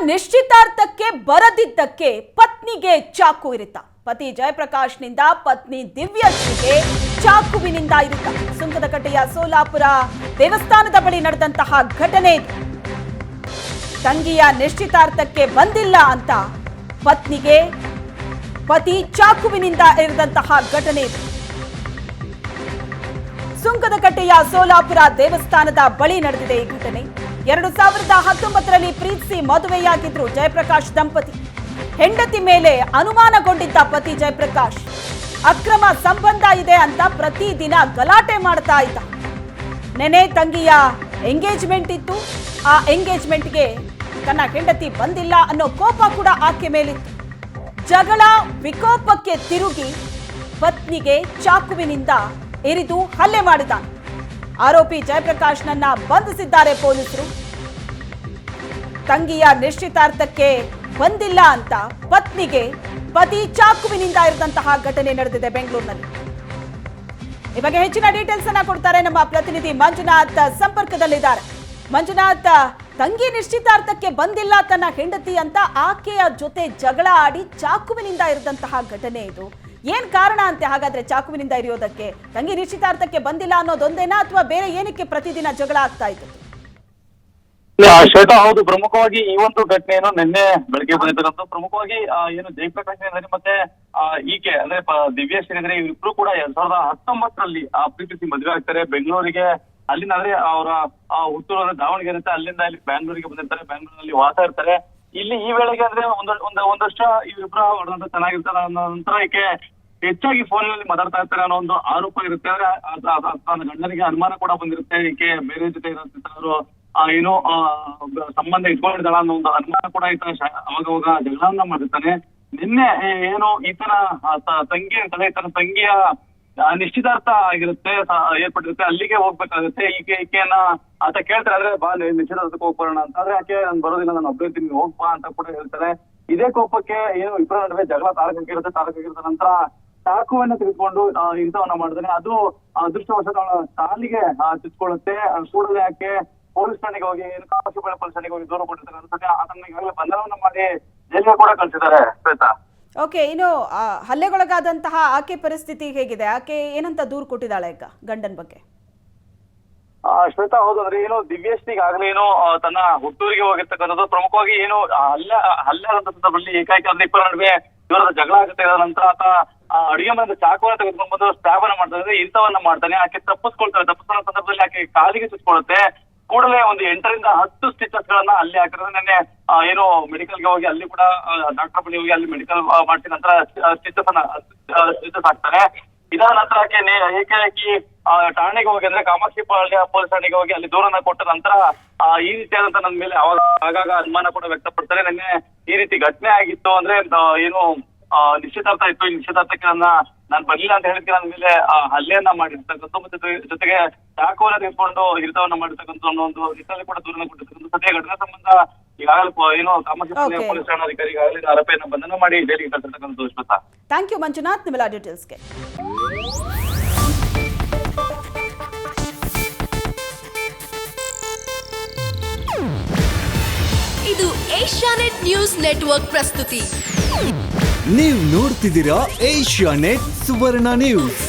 ನಿಶ್ಚಿತಾರ್ಥಕ್ಕೆ ಬರದಿದ್ದಕ್ಕೆ ಪತ್ನಿಗೆ ಚಾಕು ಇರಿತ. ಪತಿ ಜಯಪ್ರಕಾಶ್ನಿಂದ ಪತ್ನಿ ದಿವ್ಯಶ್ರೀಗೆ ಚಾಕುವಿನಿಂದ ಇರಿತ. ಸುಂಕದಕಟ್ಟೆಯ ಸೋಲಾಪುರ ದೇವಸ್ಥಾನದ ಬಳಿ ನಡೆದಂತಹ ಘಟನೆ ಇದು. ತಂಗಿಯ ನಿಶ್ಚಿತಾರ್ಥಕ್ಕೆ ಬಂದಿಲ್ಲ ಅಂತ ಪತ್ನಿಗೆ ಪತಿ ಚಾಕುವಿನಿಂದ ಇರಿದಂತಹ ಘಟನೆ ಇದು. ಸುಂಕದಕಟ್ಟೆಯ ಸೋಲಾಪುರ ದೇವಸ್ಥಾನದ ಬಳಿ ನಡೆದಿದೆ ಈ ಘಟನೆ. 2019ರಲ್ಲಿ ಪ್ರೀತಿಸಿ ಮದುವೆಯಾಗಿದ್ರು ಜಯಪ್ರಕಾಶ್ ದಂಪತಿ. ಹೆಂಡತಿ ಮೇಲೆ ಅನುಮಾನಗೊಂಡಿದ್ದ ಪತಿ ಜಯಪ್ರಕಾಶ್ ಅಕ್ರಮ ಸಂಬಂಧ ಇದೆ ಅಂತ ಪ್ರತಿದಿನ ಗಲಾಟೆ ಮಾಡ್ತಾ ಇದ್ದ. ನೆನೆ ತಂಗಿಯ ಎಂಗೇಜ್ಮೆಂಟ್ ಇತ್ತು. ಆ ಎಂಗೇಜ್ಮೆಂಟ್ಗೆ ತನ್ನ ಹೆಂಡತಿ ಬಂದಿಲ್ಲ ಅನ್ನೋ ಕೋಪ ಕೂಡ ಆಕೆ ಮೇಲಿತ್ತು. ಜಗಳ ವಿಕೋಪಕ್ಕೆ ತಿರುಗಿ ಪತ್ನಿಗೆ ಚಾಕುವಿನಿಂದ ಇರಿದು ಹಲ್ಲೆ ಮಾಡಿದ್ದಾನೆ. ಆರೋಪಿ ಜಯಪ್ರಕಾಶ್ನನ್ನ ಬಂಧಿಸಿದ್ದಾರೆ ಪೊಲೀಸರು. ತಂಗಿಯ ನಿಶ್ಚಿತಾರ್ಥಕ್ಕೆ ಬಂದಿಲ್ಲ ಅಂತ ಪತ್ನಿಗೆ ಪತಿ ಚಾಕುವಿನಿಂದ ಇರಿದಂತಹ ಘಟನೆ ನಡೆದಿದೆ ಬೆಂಗಳೂರಿನಲ್ಲಿ. ಈ ಬಗ್ಗೆ ಹೆಚ್ಚಿನ ಡೀಟೇಲ್ಸ್ ಅನ್ನ ಕೊಡ್ತಾರೆ ನಮ್ಮ ಪ್ರತಿನಿಧಿ ಮಂಜುನಾಥ್, ಸಂಪರ್ಕದಲ್ಲಿದ್ದಾರೆ. ಮಂಜುನಾಥ್, ತಂಗಿ ನಿಶ್ಚಿತಾರ್ಥಕ್ಕೆ ಬಂದಿಲ್ಲ ತನ್ನ ಹೆಂಡತಿ ಅಂತ ಆಕೆಯ ಜೊತೆ ಜಗಳ ಆಡಿ ಚಾಕುವಿನಿಂದ ಇರಿದಂತಹ ಘಟನೆ ಇದು. ಏನ್ ಕಾರಣ ಅಂತೆ ಹಾಗಾದ್ರೆ ಚಾಕುವಿನಿಂದ ಇರಿಯೋದಕ್ಕೆ? ತಂಗಿ ನಿಶ್ಚಿತಾರ್ಥಕ್ಕೆ ಬಂದಿಲ್ಲ ಅನ್ನೋದೊಂದೇನಾ ಅಥವಾ ಬೇರೆ ಏನಕ್ಕೆ ಪ್ರತಿದಿನ ಜಗಳ ಆಗ್ತಾ ಇತ್ತು? ಶ್ವೇತಾ, ಹೌದು. ಪ್ರಮುಖವಾಗಿ ಈ ಒಂದು ಘಟನೆಯನ್ನು ನಿನ್ನೆ ಬೆಳಗ್ಗೆ ಬಂದಿರ್ತಕ್ಕಂಥ ಪ್ರಮುಖವಾಗಿ ಏನು ಜಯಪ್ರಕಾಶ್ ಏನಿದ್ದಾರೆ ಮತ್ತೆ ಈಕೆ ಅಂದ್ರೆ ದಿವ್ಯಶ್ರೀ ಏನಿದ್ರೆ ಇವ್ರಿಬ್ರು ಕೂಡ 2019ರಲ್ಲಿ ಪ್ರೀತಿಸಿ ಮದುವೆ ಆಗ್ತಾರೆ. ಬೆಂಗಳೂರಿಗೆ ಅಲ್ಲಿಂದ ಅಂದ್ರೆ ಅವರ ಹುಟ್ಟೂರು ದಾವಣಗೆರೆ ಇರುತ್ತೆ, ಅಲ್ಲಿಂದ ಇಲ್ಲಿ ಬ್ಯಾಂಗ್ಳೂರಿಗೆ ಬಂದಿರ್ತಾರೆ. ಬ್ಯಾಂಗ್ಳೂರಲ್ಲಿ ವಾಸ ಇರ್ತಾರೆ. ಇಲ್ಲಿ ಈ ವೇಳೆಗೆ ಅಂದ್ರೆ ಒಂದಷ್ಟು ಇವರಿಬ್ರು ಹೊಡೆದಂತ ಚೆನ್ನಾಗಿರ್ತಾರೆ. ನಂತರ ಈಕೆ ಹೆಚ್ಚಾಗಿ ಫೋನ್ ನಲ್ಲಿ ಮಾತಾಡ್ತಾ ಇರ್ತಾರೆ ಅನ್ನೋ ಒಂದು ಆರೋಪ ಇರುತ್ತೆ. ಅಂದ್ರೆ ಗಂಡನಿಗೆ ಅನುಮಾನ ಕೂಡ ಬಂದಿರುತ್ತೆ. ಈಕೆ ಬೇರೆ ಜೊತೆ ಇರೋರು ಏನೋ ಸಂಬಂಧ ಇಟ್ಕೊಂಡಿದ್ದಾಳ ಅನ್ನೋ ಒಂದು ಅನುಮಾನ ಕೂಡ ಅವಾಗ ಜಗಳನ್ನ ಮಾಡಿರ್ತಾನೆ. ನಿನ್ನೆ ಏನು ಈತನ ತಂಗಿಯ ನಿಶ್ಚಿತಾರ್ಥ ಆಗಿರುತ್ತೆ, ಏರ್ಪಟ್ಟಿರುತ್ತೆ. ಅಲ್ಲಿಗೆ ಹೋಗ್ಬೇಕಾಗುತ್ತೆ. ಈಕೆಯನ್ನ ಆತ ಕೇಳ್ತಾರೆ, ಆದ್ರೆ ಬಾ ನಿಶ್ಚಿತಾರ್ಥಕ್ಕೆ ಹೋಗ್ಬರೋಣ ಅಂತ. ಆದ್ರೆ ಆಕೆ ನಾನು ಬರೋದಿಲ್ಲ, ನಾನು ಒಬ್ಬ ಇರ್ತೀನಿ, ಹೋಗ್ಬಾ ಅಂತ ಕೂಡ ಹೇಳ್ತಾರೆ. ಇದೇ ಕೋಪಕ್ಕೆ ಏನು ಇಬ್ಬರ ನಡುವೆ ಜಗಳ ತಾರಕಾಗಿರುತ್ತೆ. ನಂತರ ಚಾಕುವನ್ನ ತೆಗೆದುಕೊಂಡು ಇಂಥವನ್ನ ಮಾಡಿದಾನೆ. ಅದು ಅದೃಷ್ಟವಶಾತ್ ಅವಳ ಕಾಲಿಗೆ ಚುಚ್ಕೊಳ್ಳುತ್ತೆ. ಕೂಡಲೇ ಆಕೆ ಪೊಲೀಸ್ ಠಾಣೆಗೆ ಹೋಗಿ ಕಾಶಿಪಾಳ್ಯ ಪೊಲೀಸ್ ಠಾಣೆಗೆ ಹೋಗಿ ದೂರು ಕೊಟ್ಟಿದ್ದಾರೆ. ಅನ್ಸುತ್ತೆ ಅದನ್ನ ಈಗಾಗಲೇ ಬಂಧನವನ್ನ ಮಾಡಿ ಜೈಲಿಗೆ ಕೂಡ ಕಳಿಸಿದ್ದಾರೆ. ಶ್ವೇತಾ, ಓಕೆ, ಇನ್ನು ಹಲ್ಲೆಗೊಳಗಾದಂತಹ ಆಕೆ ಪರಿಸ್ಥಿತಿ ಹೇಗಿದೆ? ಆಕೆ ಏನಂತ ದೂರು ಕೊಟ್ಟಿದ್ದಾಳೆ ಈಗ ಗಂಡನ ಬಗ್ಗೆ? ಶ್ವೇತಾ, ಹೌದು. ಅಂದ್ರೆ ಏನು ದಿವ್ಯಶ್ರೀಗಾಗ್ಲೇ ಏನು ತನ್ನ ಹುಟ್ಟೂರಿಗೆ ಹೋಗಿರ್ತಕ್ಕಂಥದ್ದು. ಪ್ರಮುಖವಾಗಿ ಏನು ಹಲ್ಲೆ ಆದಂತ ಸಂದರ್ಭದಲ್ಲಿ ಏಕಾಏಕಿ ಅಂದ್ರೆ ಇಬ್ಬರ ನಡುವೆ ಇವರದ ಜಗಳ ಆಗುತ್ತೆ. ನಂತರ ಆತ ಅಡುಗೆ ಮನೆಯಿಂದ ಚಾಕುವನ್ನ ತೆಗೆದುಕೊಂಡು ಬಂದು ಸ್ಟ್ಯಾಬ್ ಅನ್ನ ಮಾಡ್ತಾರೆ. ಇಂಥವನ್ನ ಮಾಡ್ತಾನೆ. ಆಕೆ ತಪ್ಪಿಸ್ಕೊಳ್ತಾರೆ. ತಪ್ಪಿಸ್ಕೊಳ್ಳೋ ಸಂದರ್ಭದಲ್ಲಿ ಆಕೆ ಕಾಲಿಗೆ ಚುಚ್ಕೊಳ್ಳುತ್ತೆ. ಕೂಡಲೇ ಒಂದು 8 ರಿಂದ 10 ಸ್ಟಿಚಸ್ ಗಳನ್ನ ಅಲ್ಲಿ ಹಾಕಿದ್ರೆ ನೆನ್ನೆ ಏನು ಮೆಡಿಕಲ್ಗೆ ಹೋಗಿ ಅಲ್ಲಿ ಕೂಡ ಡಾಕ್ಟರ್ ಬಳಿ ಹೋಗಿ ಅಲ್ಲಿ ಮೆಡಿಕಲ್ ಮಾಡಿದ ನಂತರ ಸ್ಟಿಚಸ್ ಹಾಕ್ತಾರೆ. ಇದಾದ ನಂತರ ಆಕೆ ಏಕಾಏಕಿ ಠಾಣೆಗೆ ಹೋಗಿ ಅಂದ್ರೆ ಕಾಮಾಕ್ಷಿಪಾಳ್ಯ ಪೊಲೀಸ್ ಠಾಣೆಗೆ ಹೋಗಿ ಅಲ್ಲಿ ದೂರನ್ನ ಕೊಟ್ಟ ನಂತರ ಈ ರೀತಿಯಾದಂತ ನನ್ನ ಮೇಲೆ ಆಗಾಗ ಅನುಮಾನ ಕೂಡ ವ್ಯಕ್ತಪಡ್ತಾರೆ. ನಿನ್ನೆ ಈ ರೀತಿ ಘಟನೆ ಆಗಿತ್ತು ಅಂದ್ರೆ ಏನು ನಿಶ್ಚಿತಾರ್ಥ ಇತ್ತು. ಈ ನಿಶ್ಚಿತಾರ್ಥಕ್ಕೆ ನಾನು ಬರ್ಲಿಲ್ಲ ಅಂತ ಹೇಳಿದ್ರೆ ನನ್ನ ಮೇಲೆ ಹಲ್ಲೆಯನ್ನ ಮಾಡಿರ್ತಕ್ಕಂಥ ಮತ್ತೆ ಜೊತೆಗೆ ಚಾಕುವನ್ನ ತೆಗೆದುಕೊಂಡು ಹಿಡಿತವನ್ನ ಮಾಡಿರ್ತಕ್ಕಂಥ ಅನ್ನೋ ಒಂದು ನಿಟ್ಟಿನಲ್ಲಿ ಕೂಡ ದೂರನ್ನ ಕೊಟ್ಟಿರ್ತಕ್ಕಂಥ ಸದ್ಯ ಘಟನೆ ಸಂಬಂಧ ಈಗಾಗಲೇ ಏನು ಕಾಮಾಕ್ಷಿಪಾಳ್ಯ ಪೊಲೀಸ್ ಠಾಣಾಧಿಕಾರಿ ಈಗಾಗಲೇ ಆರೋಪಿಯನ್ನ ಬಂಧನ ಮಾಡಿ ಜೈಲಿಗೆ ಕಳಿಸಿರ್ತಕ್ಕಂಥ. ಶ್ವೇತಾ, ಥ್ಯಾಂಕ್ ಯು ಮಂಜುನಾಥ್ ನಿಮ್ಮೆಲ್ಲ ಡೀಟೇಲ್ಸ್ಗೆ. ಇದು ಏಷ್ಯಾನೆಟ್ ನ್ಯೂಸ್ ನೆಟ್ವರ್ಕ್ ಪ್ರಸ್ತುತಿ. ನೀವು ನೋಡ್ತಿದ್ದೀರಾ ಏಷ್ಯಾನೆಟ್ ಸುವರ್ಣ ನ್ಯೂಸ್.